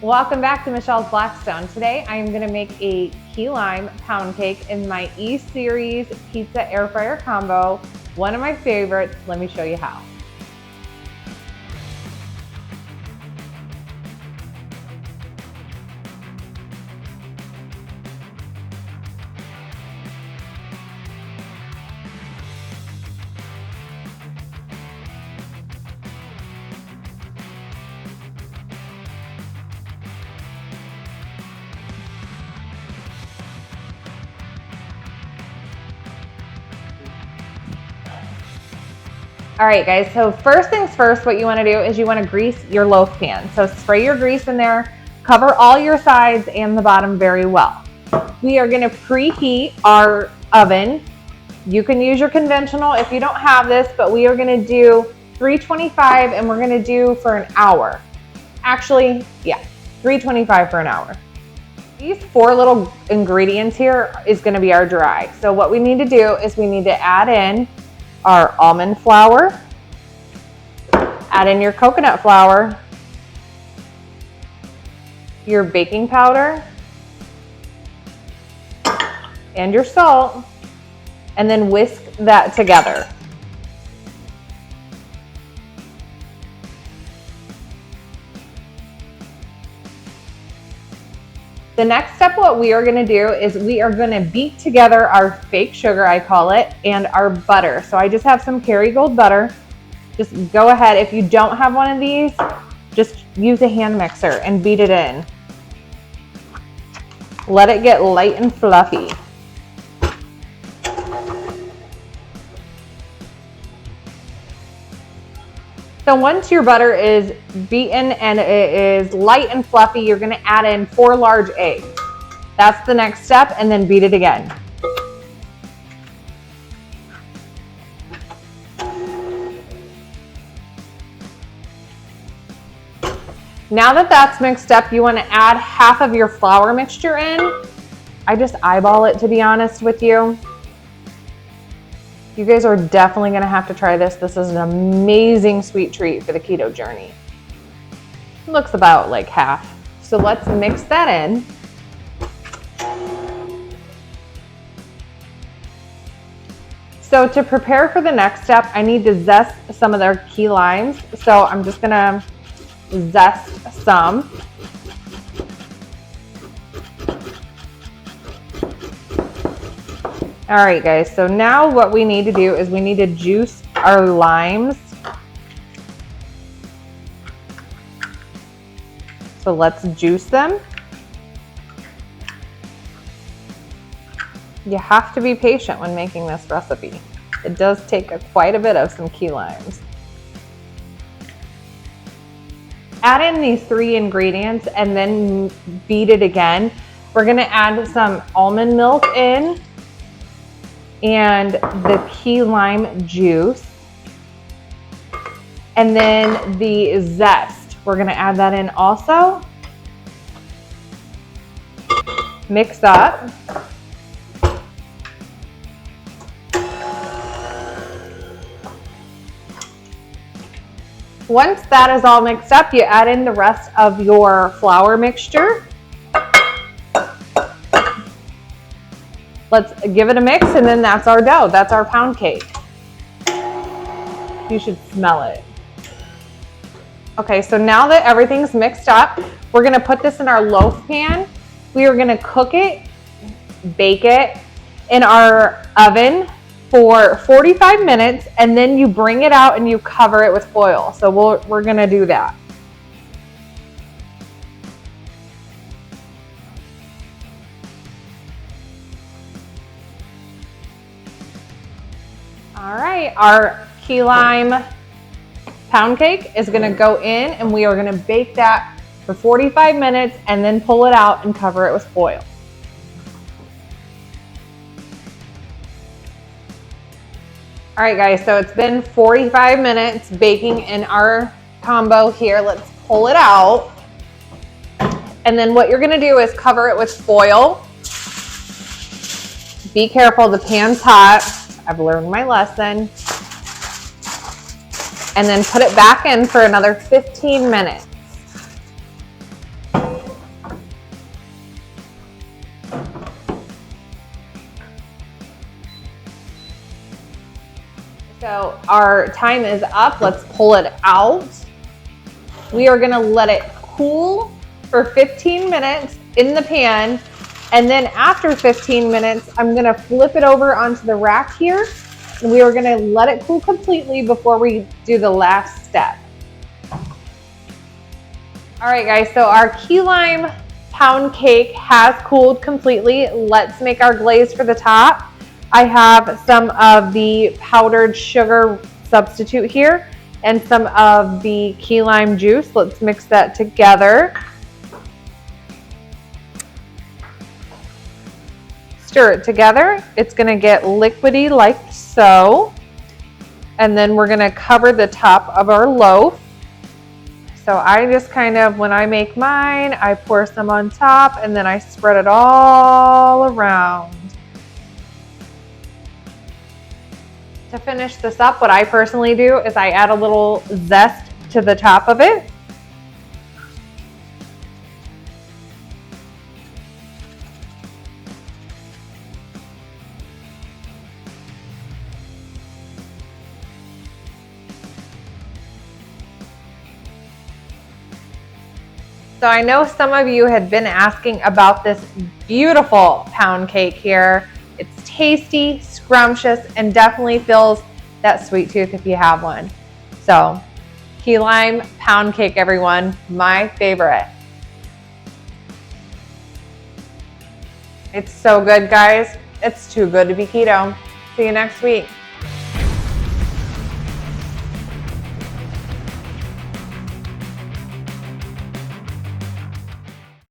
Welcome back to Michelle's Blackstone. Today I am going to make a key lime pound cake in my E-Series pizza air fryer combo. One of my favorites. Let me show you how. All right, guys, so first things first, what you want to do is you want to grease your loaf pan. So spray your grease in there, cover all your sides and the bottom very well. We are going to preheat our oven. You can use your conventional if you don't have this, but we are going to do 325 and we're going to do for an hour. Actually, yeah, 325 for an hour. These four little ingredients here is going to be our dry. So what we need to do is we need to add in our almond flour, add in your coconut flour, your baking powder, and your salt, and then whisk that together. The next step, what we are going to do is we are going to beat together our fake sugar, I call it, and our butter. So I just have some Kerrygold butter. Just go ahead. If you don't have one of these, just use a hand mixer and beat it in. Let it get light and fluffy. So once your butter is beaten and it is light and fluffy, you're going to add in 4 large eggs. That's the next step, and then beat it again. Now that that's mixed up, you want to add half of your flour mixture in. I just eyeball it, to be honest with you. You guys are definitely going to have to try this. This is an amazing sweet treat for the keto journey. It looks about like half. So let's mix that in. So to prepare for the next step, I need to zest some of their key limes. So I'm just going to zest some. All right, guys, so now what we need to do is we need to juice our limes. So let's juice them. You have to be patient when making this recipe. It does take quite a bit of some key limes. Add in these 3 ingredients and then beat it again. We're gonna add some almond milk in, and the key lime juice, and then the zest. We're gonna add that in also. Mix up. Once that is all mixed up, you add in the rest of your flour mixture. Let's give it a mix, and then that's our dough. That's our pound cake. You should smell it. Okay, so now that everything's mixed up, we're gonna put this in our loaf pan. We are gonna cook it, bake it in our oven for 45 minutes, and then you bring it out and you cover it with foil. So we're gonna do that. All right, our key lime pound cake is gonna go in, and we are gonna bake that for 45 minutes and then pull it out and cover it with foil. All right, guys, so it's been 45 minutes baking in our combo here. Let's pull it out. And then what you're gonna do is cover it with foil. Be careful, the pan's hot. I've learned my lesson. And then put it back in for another 15 minutes. So our time is up. Let's pull it out. We are gonna let it cool for 15 minutes in the pan. And then after 15 minutes, I'm gonna flip it over onto the rack here. And we are gonna let it cool completely before we do the last step. All right, guys, so our key lime pound cake has cooled completely. Let's make our glaze for the top. I have some of the powdered sugar substitute here and some of the key lime juice. Let's mix that together. Stir it together. It's gonna get liquidy like so. And then we're gonna cover the top of our loaf. So I just kind of, when I make mine, I pour some on top and then I spread it all around. To finish this up, what I personally do is I add a little zest to the top of it. So I know some of you had been asking about this beautiful pound cake here. It's tasty, scrumptious, and definitely fills that sweet tooth if you have one. So key lime pound cake, everyone, my favorite. It's so good, guys. It's too good to be keto. See you next week.